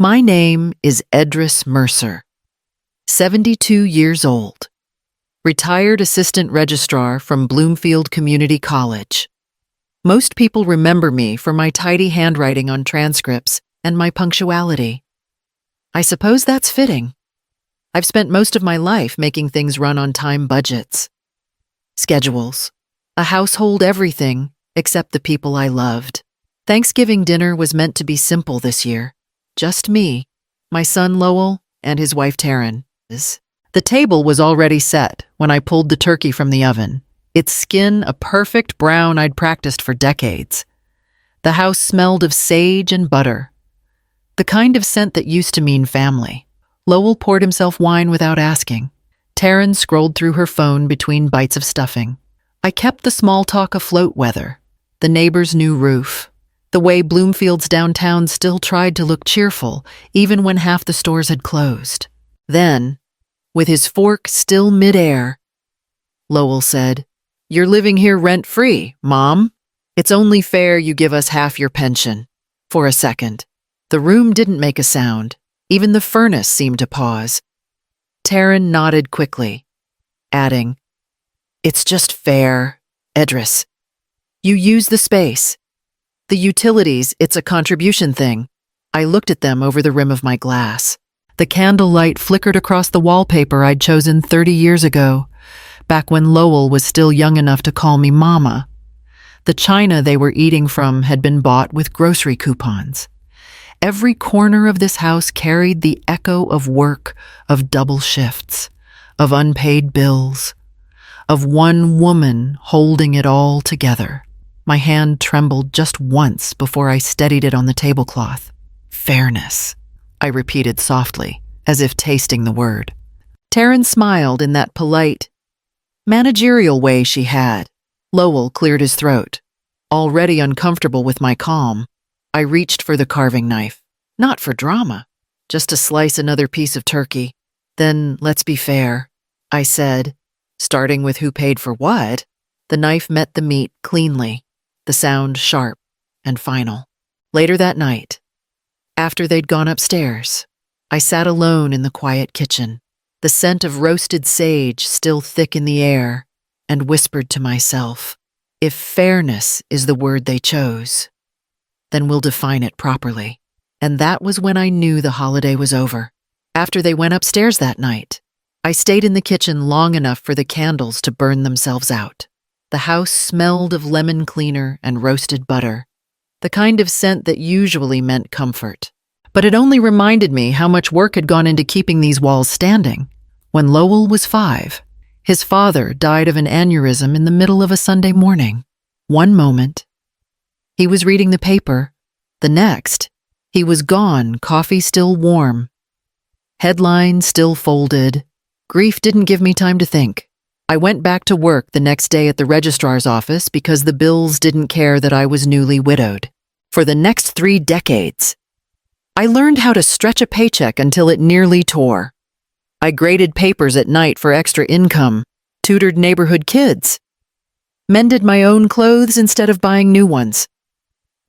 My name is Edris Mercer, 72 years old, retired assistant registrar from Bloomfield Community College. Most people remember me for my tidy handwriting on transcripts and my punctuality. I suppose that's fitting. I've spent most of my life making things run on time budgets. Schedules, a household everything except the people I loved. Thanksgiving dinner was meant to be simple this year. Just me, my son Lowell, and his wife Taryn. The table was already set when I pulled the turkey from the oven, its skin a perfect brown I'd practiced for decades. The house smelled of sage and butter, the kind of scent that used to mean family. Lowell poured himself wine without asking. Taryn scrolled through her phone between bites of stuffing. I kept the small talk afloat: weather, the neighbor's new roof, the way Bloomfield's downtown still tried to look cheerful even when half the stores had closed. Then, with his fork still midair, Lowell said, "You're living here rent-free, Mom. It's only fair you give us half your pension." For a second, the room didn't make a sound. Even the furnace seemed to pause. Taryn nodded quickly, adding, "It's just fair, Edris. You use the space. The utilities, it's a contribution thing." I looked at them over the rim of my glass. The candlelight flickered across the wallpaper I'd chosen 30 years ago, back when Lowell was still young enough to call me Mama. The china they were eating from had been bought with grocery coupons. Every corner of this house carried the echo of work, of double shifts, of unpaid bills, of one woman holding it all together. My hand trembled just once before I steadied it on the tablecloth. "Fairness," I repeated softly, as if tasting the word. Taryn smiled in that polite, managerial way she had. Lowell cleared his throat. Already uncomfortable with my calm, I reached for the carving knife. Not for drama, just to slice another piece of turkey. "Then let's be fair," I said, starting with who paid for what. The knife met the meat cleanly, the sound sharp and final. Later that night, after they'd gone upstairs, I sat alone in the quiet kitchen, the scent of roasted sage still thick in the air, and whispered to myself, if fairness is the word they chose, then we'll define it properly. And that was when I knew the holiday was over. After they went upstairs that night, I stayed in the kitchen long enough for the candles to burn themselves out. The house smelled of lemon cleaner and roasted butter, the kind of scent that usually meant comfort. But it only reminded me how much work had gone into keeping these walls standing. When Lowell was 5, his father died of an aneurysm in the middle of a Sunday morning. One moment, he was reading the paper. The next, he was gone, coffee still warm. Headlines still folded. Grief didn't give me time to think. I went back to work the next day at the registrar's office because the bills didn't care that I was newly widowed. For the next 3 decades, I learned how to stretch a paycheck until it nearly tore. I graded papers at night for extra income, tutored neighborhood kids, mended my own clothes instead of buying new ones.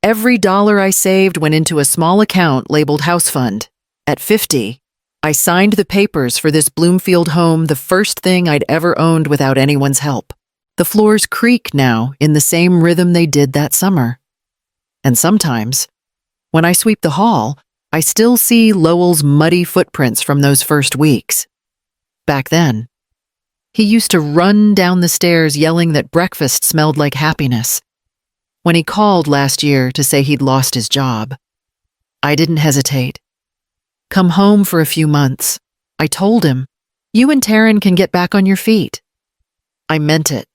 Every dollar I saved went into a small account labeled house fund. At 50, I signed the papers for this Bloomfield home, the first thing I'd ever owned without anyone's help. The floors creak now in the same rhythm they did that summer. And sometimes, when I sweep the hall, I still see Lowell's muddy footprints from those first weeks. Back then, he used to run down the stairs yelling that breakfast smelled like happiness. When he called last year to say he'd lost his job, I didn't hesitate. "Come home for a few months," I told him. "You and Taryn can get back on your feet." I meant it.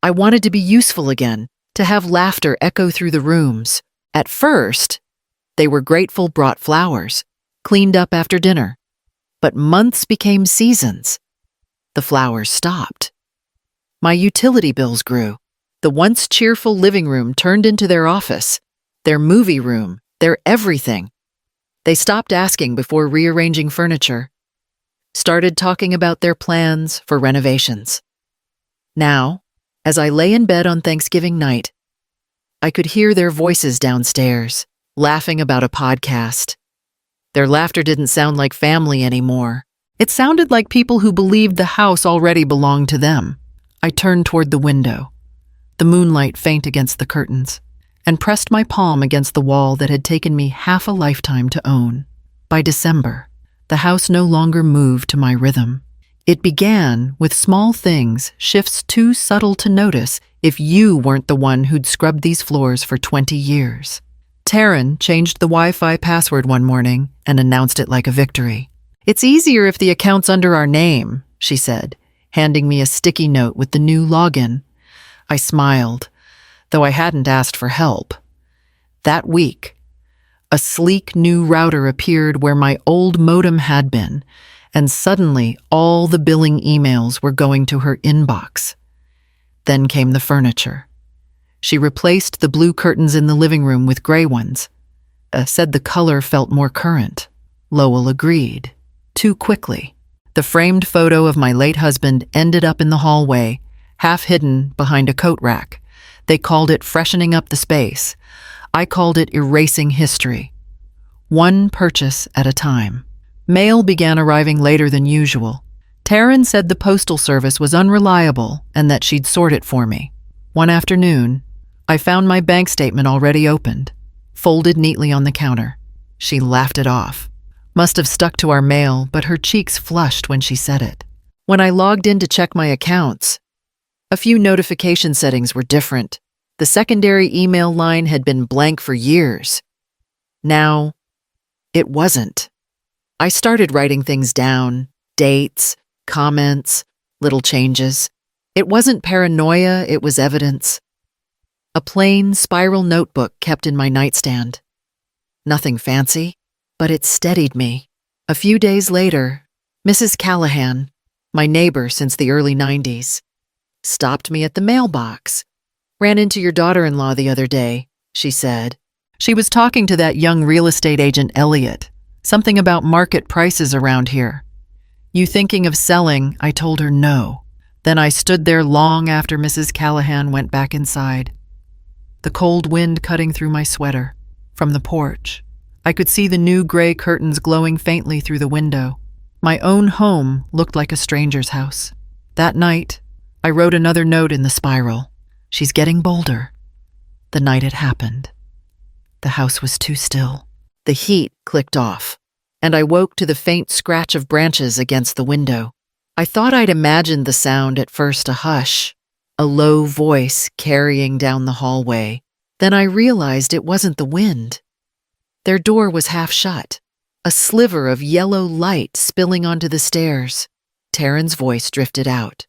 I wanted to be useful again, to have laughter echo through the rooms. At first, they were grateful, brought flowers, cleaned up after dinner. But months became seasons. The flowers stopped. My utility bills grew. The once cheerful living room turned into their office, their movie room, their everything. They stopped asking before rearranging furniture, started talking about their plans for renovations. Now, as I lay in bed on Thanksgiving night, I could hear their voices downstairs, laughing about a podcast, Their laughter didn't sound like family anymore. It sounded like people who believed the house already belonged to them. I turned toward the window, the moonlight faint against the curtains, and pressed my palm against the wall that had taken me half a lifetime to own. By December, the house no longer moved to my rhythm. It began with small things, shifts too subtle to notice if you weren't the one who'd scrubbed these floors for 20 years. Taryn changed the Wi-Fi password one morning and announced it like a victory. "It's easier if the account's under our name," she said, handing me a sticky note with the new login. I smiled, though I hadn't asked for help. That week, a sleek new router appeared where my old modem had been, and suddenly all the billing emails were going to her inbox. Then came the furniture. She replaced the blue curtains in the living room with gray ones. Said the color felt more current. Lowell agreed. Too quickly. The framed photo of my late husband ended up in the hallway, half hidden behind a coat rack. They called it freshening up the space. I called it erasing history. One purchase at a time. Mail began arriving later than usual. Taryn said the postal service was unreliable and that she'd sort it for me. One afternoon, I found my bank statement already opened, folded neatly on the counter. She laughed it off. Must have stuck to our mail, but her cheeks flushed when she said it. When I logged in to check my accounts, a few notification settings were different. The secondary email line had been blank for years. Now, it wasn't. I started writing things down, dates, comments, little changes. It wasn't paranoia, it was evidence. A plain spiral notebook kept in my nightstand. Nothing fancy, but it steadied me. A few days later, Mrs. Callahan, my neighbor since the early 90s, stopped me at the mailbox. "Ran into your daughter-in-law the other day," she said. She was talking to that young real estate agent, Elliot. Something about market prices around here. "You thinking of selling?" I told her no. Then I stood there long after Mrs. Callahan went back inside. The cold wind cutting through my sweater. From the porch, I could see the new gray curtains glowing faintly through the window. My own home looked like a stranger's house. That night, I wrote another note in the spiral. "She's getting bolder." The night it happened, the house was too still. The heat clicked off, and I woke to the faint scratch of branches against the window. I thought I'd imagined the sound at first a hush, a low voice carrying down the hallway. Then I realized it wasn't the wind. Their door was half shut, a sliver of yellow light spilling onto the stairs. Taryn's voice drifted out,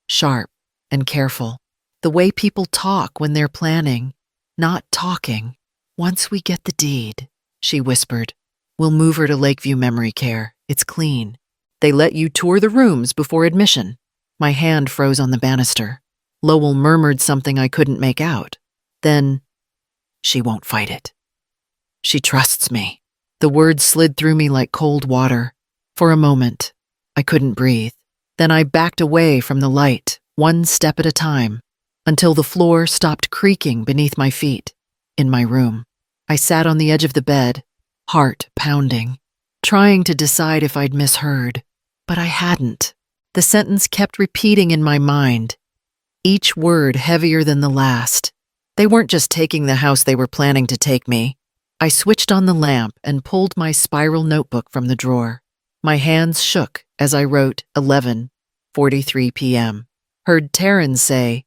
sharp and careful, the way people talk when they're planning, not talking. "Once we get the deed," she whispered, "we'll move her to Lakeview Memory Care. It's clean. They let you tour the rooms before admission." My hand froze on the banister. Lowell murmured something I couldn't make out. Then, "She won't fight it. She trusts me." The words slid through me like cold water. For a moment, I couldn't breathe. Then I backed away from the light, one step at a time, until the floor stopped creaking beneath my feet. In my room, I sat on the edge of the bed, heart pounding, trying to decide if I'd misheard. But I hadn't. The sentence kept repeating in my mind, each word heavier than the last. They weren't just taking the house, they were planning to take me. I switched on the lamp and pulled my spiral notebook from the drawer. My hands shook as I wrote 11:43 p.m. Heard Taryn say,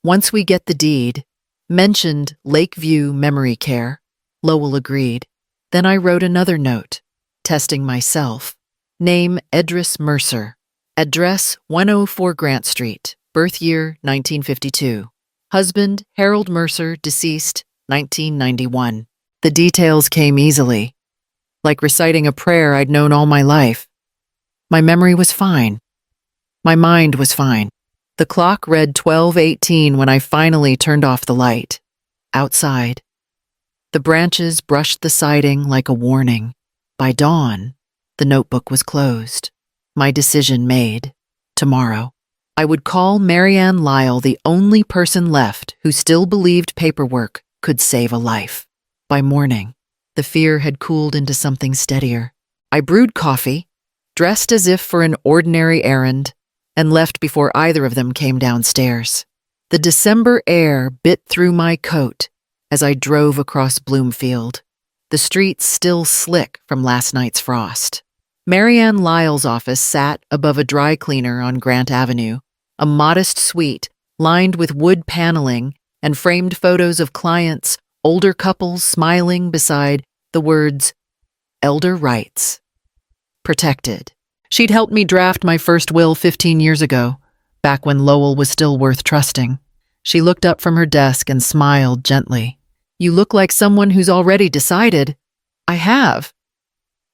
"Once we get the deed," mentioned Lakeview Memory Care. Lowell agreed. Then I wrote another note, testing myself. Name Edris Mercer. Address 104 Grant Street. Birth year 1952. Husband Harold Mercer, deceased 1991. The details came easily, like reciting a prayer I'd known all my life. My memory was fine. My mind was fine. The clock read 12:18 when I finally turned off the light. Outside, the branches brushed the siding like a warning. By dawn, the notebook was closed. My decision made. Tomorrow, I would call Marianne Lyle, the only person left who still believed paperwork could save a life. By morning, The fear had cooled into something steadier. I brewed coffee, dressed as if for an ordinary errand, and left before either of them came downstairs. The December air bit through my coat as I drove across Bloomfield, the streets still slick from last night's frost. Marianne Lyle's office sat above a dry cleaner on Grant Avenue, a modest suite lined with wood paneling and framed photos of clients, older couples smiling beside the words, Elder Rights. Protected. She'd helped me draft my first will 15 years ago, back when Lowell was still worth trusting. She looked up from her desk and smiled gently. You look like someone who's already decided. I have.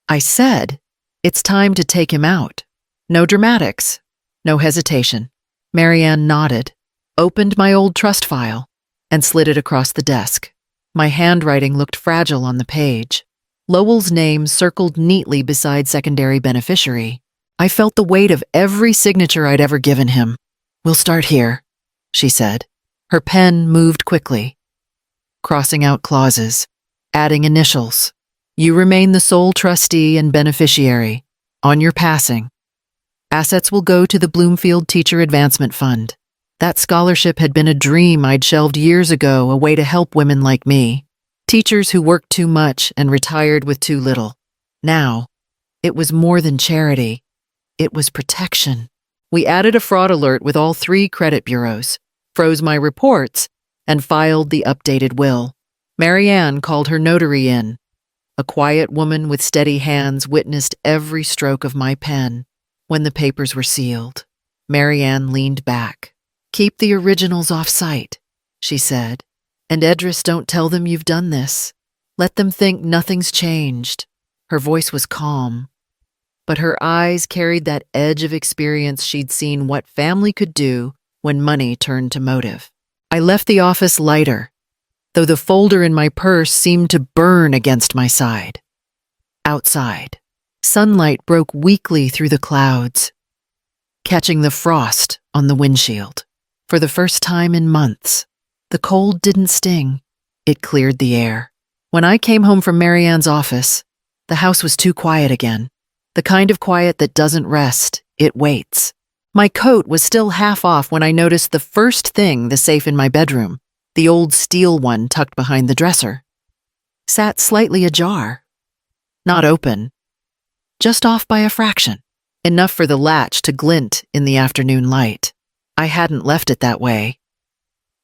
I said, it's time to take him out. No dramatics. No hesitation. Marianne nodded, opened my old trust file, and slid it across the desk. My handwriting looked fragile on the page. Lowell's name circled neatly beside secondary beneficiary. I felt the weight of every signature I'd ever given him. We'll start here, she said. Her pen moved quickly, crossing out clauses, adding initials. You remain the sole trustee and beneficiary. On your passing, assets will go to the Bloomfield Teacher Advancement Fund. That scholarship had been a dream I'd shelved years ago, a way to help women like me, teachers who worked too much and retired with too little. Now, it was more than charity. It was protection. We added a fraud alert with all 3 credit bureaus, froze my reports, and filed the updated will. Marianne called her notary in. A quiet woman with steady hands witnessed every stroke of my pen. When the papers were sealed, Marianne leaned back. Keep the originals off site, she said. And Edris, don't tell them you've done this. Let them think nothing's changed. Her voice was calm, but her eyes carried that edge of experience she'd seen what family could do when money turned to motive. I left the office lighter, though the folder in my purse seemed to burn against my side. Outside, sunlight broke weakly through the clouds, catching the frost on the windshield. For the first time in months, the cold didn't sting. It cleared the air. When I came home from Marianne's office, the house was too quiet again. The kind of quiet that doesn't rest, it waits. My coat was still half off when I noticed the first thing, the safe in my bedroom, the old steel one tucked behind the dresser, sat slightly ajar. Not open, just off by a fraction, enough for the latch to glint in the afternoon light. I hadn't left it that way.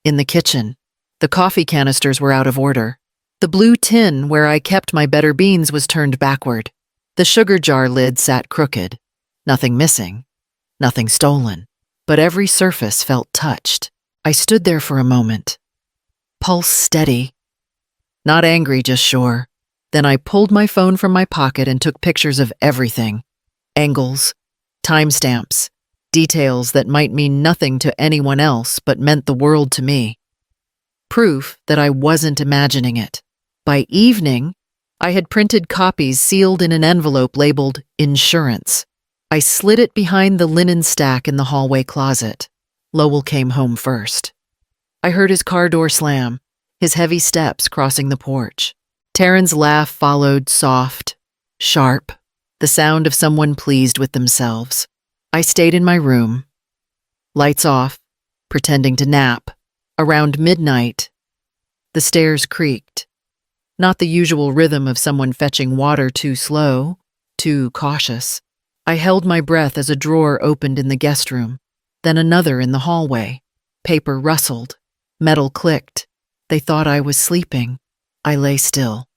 In the kitchen, the coffee canisters were out of order. The blue tin where I kept my better beans was turned backward. The sugar jar lid sat crooked. Nothing missing, nothing stolen, but every surface felt touched. I stood there for a moment, pulse steady. Not angry, just sure. Then I pulled my phone from my pocket and took pictures of everything. Angles, timestamps, details that might mean nothing to anyone else but meant the world to me. Proof that I wasn't imagining it. By evening, I had printed copies sealed in an envelope labeled insurance. I slid it behind the linen stack in the hallway closet. Lowell came home first. I heard his car door slam, his heavy steps crossing the porch. Taryn's laugh followed, soft, sharp, the sound of someone pleased with themselves. I stayed in my room, lights off, pretending to nap. Around midnight, the stairs creaked. Not the usual rhythm of someone fetching water, too slow, too cautious. I held my breath as a drawer opened in the guest room, then another in the hallway. Paper rustled, metal clicked. They thought I was sleeping. I lay still,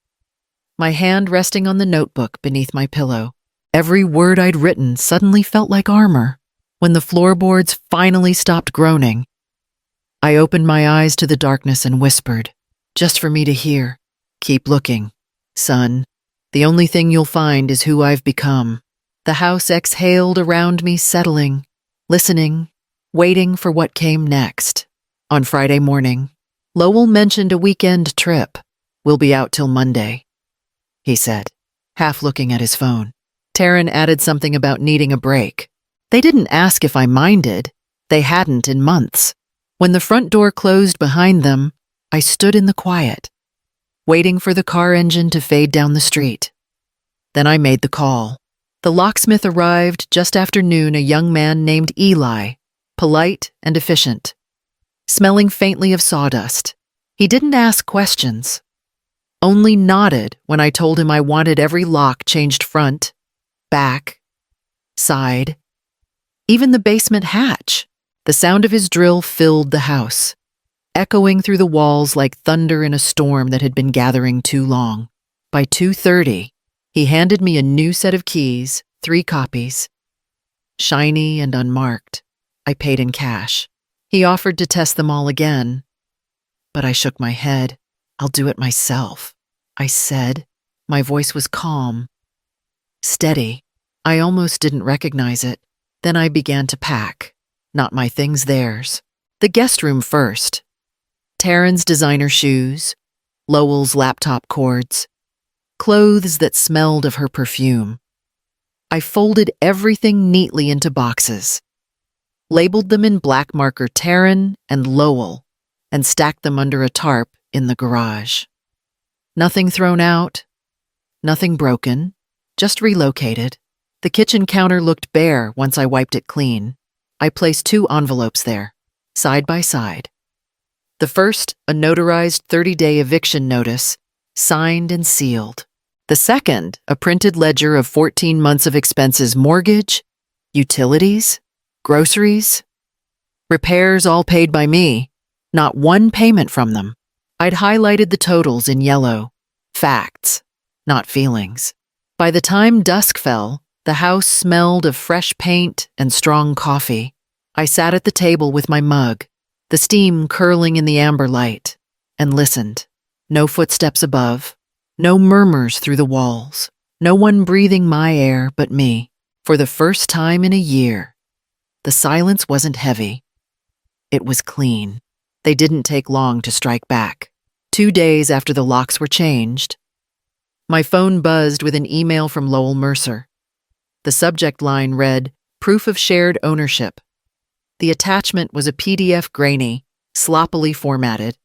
my hand resting on the notebook beneath my pillow. Every word I'd written suddenly felt like armor. When the floorboards finally stopped groaning, I opened my eyes to the darkness and whispered, just for me to hear, keep looking, son. The only thing you'll find is who I've become. The house exhaled around me, settling, listening, waiting for what came next. On Friday morning, Lowell mentioned a weekend trip. We'll be out till Monday, he said, half looking at his phone. Taryn added something about needing a break. They didn't ask if I minded. They hadn't in months. When the front door closed behind them, I stood in the quiet. waiting for the car engine to fade down the street. Then I made the call. The locksmith arrived just after noon, a young man named Eli, polite and efficient, smelling faintly of sawdust. He didn't ask questions, only nodded when I told him I wanted every lock changed front, back, side, even the basement hatch. The sound of his drill filled the house, echoing through the walls like thunder in a storm that had been gathering too long. By 2:30, he handed me a new set of keys, 3 copies, shiny and unmarked. I paid in cash. He offered to test them all again, but I shook my head. "I'll do it myself," I said. My voice was calm, steady. I almost didn't recognize it. Then I began to pack. Not my things, theirs. The guest room first. Taryn's designer shoes, Lowell's laptop cords, clothes that smelled of her perfume. I folded everything neatly into boxes, labeled them in black marker Taryn and Lowell, and stacked them under a tarp in the garage. Nothing thrown out, nothing broken, just relocated. The kitchen counter looked bare once I wiped it clean. I placed 2 envelopes there, side by side. The first, a notarized 30-day eviction notice, signed and sealed. The second, a printed ledger of 14 months of expenses: mortgage, utilities, groceries, repairs, all paid by me. Not one payment from them. I'd highlighted the totals in yellow. Facts, not feelings. By the time dusk fell, the house smelled of fresh paint and strong coffee. I sat at the table with my mug, the steam curling in the amber light, and listened. No footsteps above, no murmurs through the walls, no one breathing my air but me. For the first time in a year, the silence wasn't heavy. It was clean. They didn't take long to strike back. 2 days after the locks were changed, my phone buzzed with an email from Edris Mercer. The subject line read, "Proof of shared ownership." The attachment was a PDF, grainy, sloppily formatted.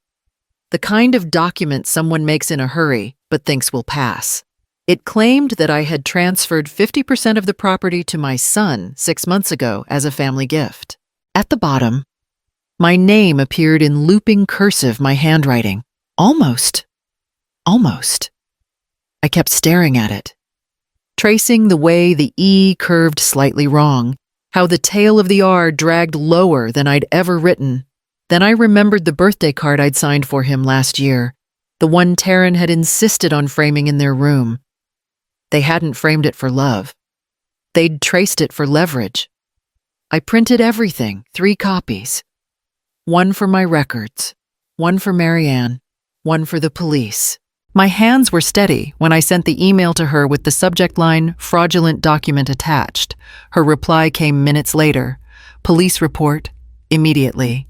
The kind of document someone makes in a hurry but thinks will pass. It claimed that I had transferred 50% of the property to my son 6 months ago as a family gift. At the bottom, my name appeared in looping cursive, my handwriting. Almost. I kept staring at it, tracing the way the E curved slightly wrong, how the tail of the R dragged lower than I'd ever written. Then I remembered the birthday card I'd signed for him last year, the one Taryn had insisted on framing in their room. They hadn't framed it for love. They'd traced it for leverage. I printed everything, 3 copies. One for my records, one for Marianne, one for the police. My hands were steady when I sent the email to her with the subject line, "Fraudulent document attached." Her reply came minutes later. "Police report, immediately."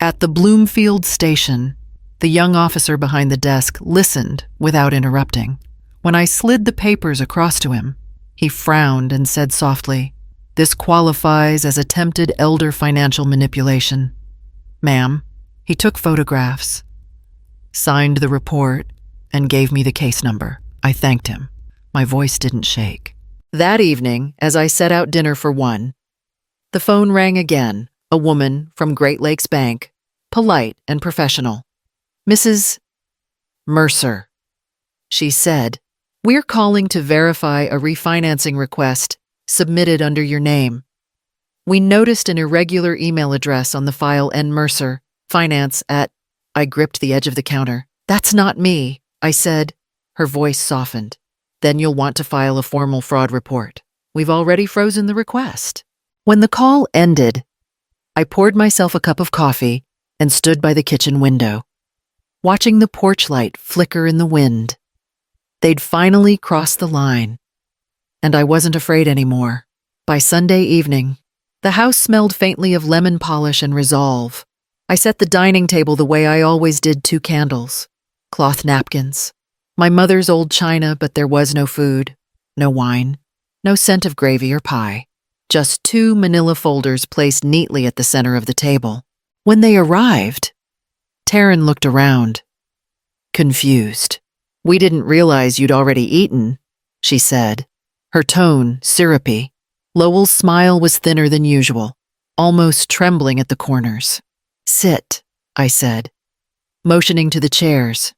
At the Bloomfield station, the young officer behind the desk listened without interrupting. When I slid the papers across to him, he frowned and said softly, "This qualifies as attempted elder financial manipulation, ma'am." He took photographs, signed the report, and gave me the case number. I thanked him. My voice didn't shake. That evening, as I set out dinner for 1, the phone rang again, a woman from Great Lakes Bank, polite and professional. "Mrs. Mercer," she said, "we're calling to verify a refinancing request submitted under your name. We noticed an irregular email address on the file, nmercer, finance at..." I gripped the edge of the counter. "That's not me," I said. Her voice softened. "Then you'll want to file a formal fraud report. We've already frozen the request." When the call ended, I poured myself a cup of coffee and stood by the kitchen window, watching the porch light flicker in the wind. They'd finally crossed the line, and I wasn't afraid anymore. By Sunday evening, the house smelled faintly of lemon polish and resolve. I set the dining table the way I always did, 2 candles, cloth napkins, my mother's old china, but there was no food, no wine, no scent of gravy or pie. Just 2 manila folders placed neatly at the center of the table. When they arrived, Taryn looked around, confused. "We didn't realize you'd already eaten," she said, her tone syrupy. Lowell's smile was thinner than usual, almost trembling at the corners. "Sit," I said, motioning to the chairs.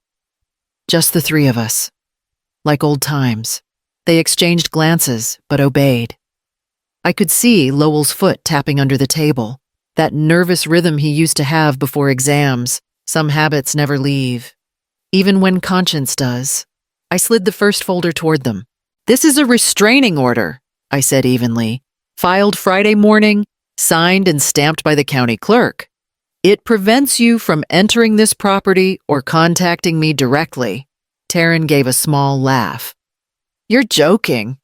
Just the three of us. Like old times. They exchanged glances, but obeyed. I could see Lowell's foot tapping under the table, that nervous rhythm he used to have before exams. Some habits never leave. Even when conscience does. I slid the first folder toward them. "This is a restraining order," I said evenly. "Filed Friday morning, signed and stamped by the county clerk. It prevents you from entering this property or contacting me directly." Taryn gave a small laugh. "You're joking."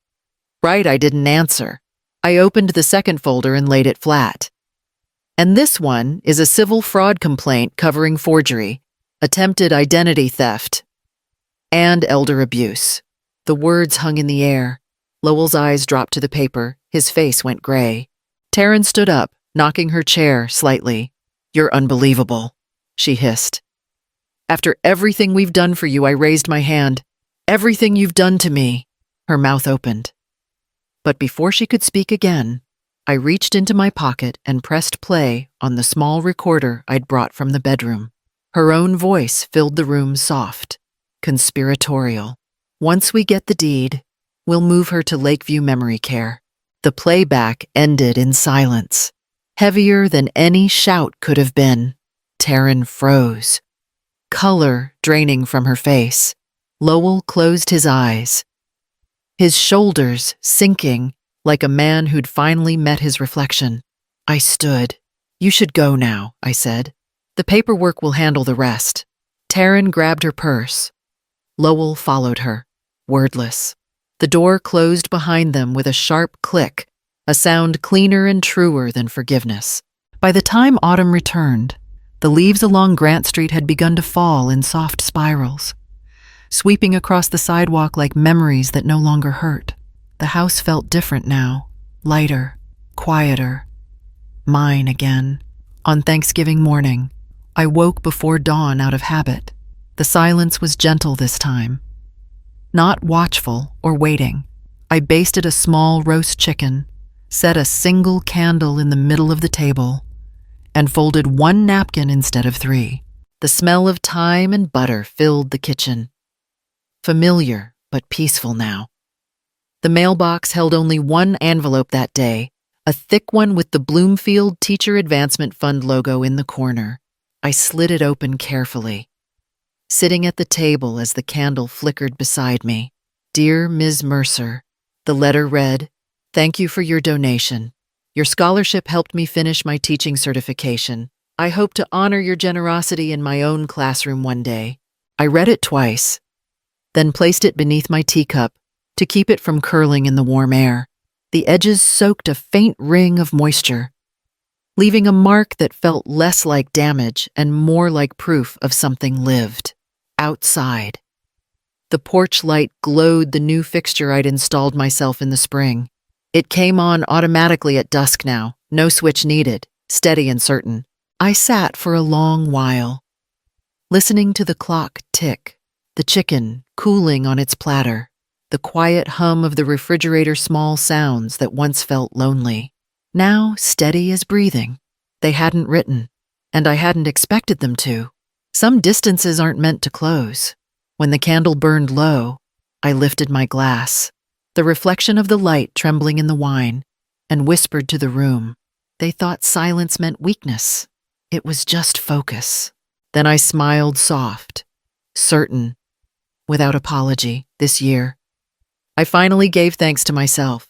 Right, I didn't answer. I opened the second folder and laid it flat. "And this one is a civil fraud complaint covering forgery, attempted identity theft, and elder abuse." The words hung in the air. Lowell's eyes dropped to the paper. His face went gray. Taryn stood up, knocking her chair slightly. "You're unbelievable," she hissed. "After everything we've done for you," I raised my hand. "Everything you've done to me." Her mouth opened. But before she could speak again, I reached into my pocket and pressed play on the small recorder I'd brought from the bedroom. Her own voice filled the room soft, conspiratorial. "Once we get the deed, we'll move her to Lakeview Memory Care." The playback ended in silence, heavier than any shout could have been. Taryn froze, color draining from her face. Lowell closed his eyes, his shoulders sinking like a man who'd finally met his reflection. I stood. "You should go now," I said. "The paperwork will handle the rest." Taryn grabbed her purse. Lowell followed her, wordless. The door closed behind them with a sharp click, a sound cleaner and truer than forgiveness. By the time autumn returned, the leaves along Grant Street had begun to fall in soft spirals, sweeping across the sidewalk like memories that no longer hurt. The house felt different now, lighter, quieter. Mine again. On Thanksgiving morning, I woke before dawn out of habit. The silence was gentle this time. Not watchful or waiting. I basted a small roast chicken, set a single candle in the middle of the table, and folded one napkin instead of 3. The smell of thyme and butter filled the kitchen. Familiar, but peaceful now. The mailbox held only one envelope that day, a thick one with the Bloomfield Teacher Advancement Fund logo in the corner. I slid it open carefully, sitting at the table as the candle flickered beside me. "Dear Ms. Mercer," the letter read, "Thank you for your donation. Your scholarship helped me finish my teaching certification. I hope to honor your generosity in my own classroom one day." I read it twice, then placed it beneath my teacup to keep it from curling in the warm air. The edges soaked a faint ring of moisture, leaving a mark that felt less like damage and more like proof of something lived. Outside. The porch light glowed the new fixture I'd installed myself in the spring. It came on automatically at dusk now, no switch needed, steady and certain. I sat for a long while, listening to the clock tick, the chicken cooling on its platter, the quiet hum of the refrigerator's small sounds that once felt lonely. Now steady as breathing. They hadn't written, and I hadn't expected them to. Some distances aren't meant to close. When the candle burned low, I lifted my glass, the reflection of the light trembling in the wine, and whispered to the room. They thought silence meant weakness. It was just focus. Then I smiled soft, certain, without apology, this year. I finally gave thanks to myself.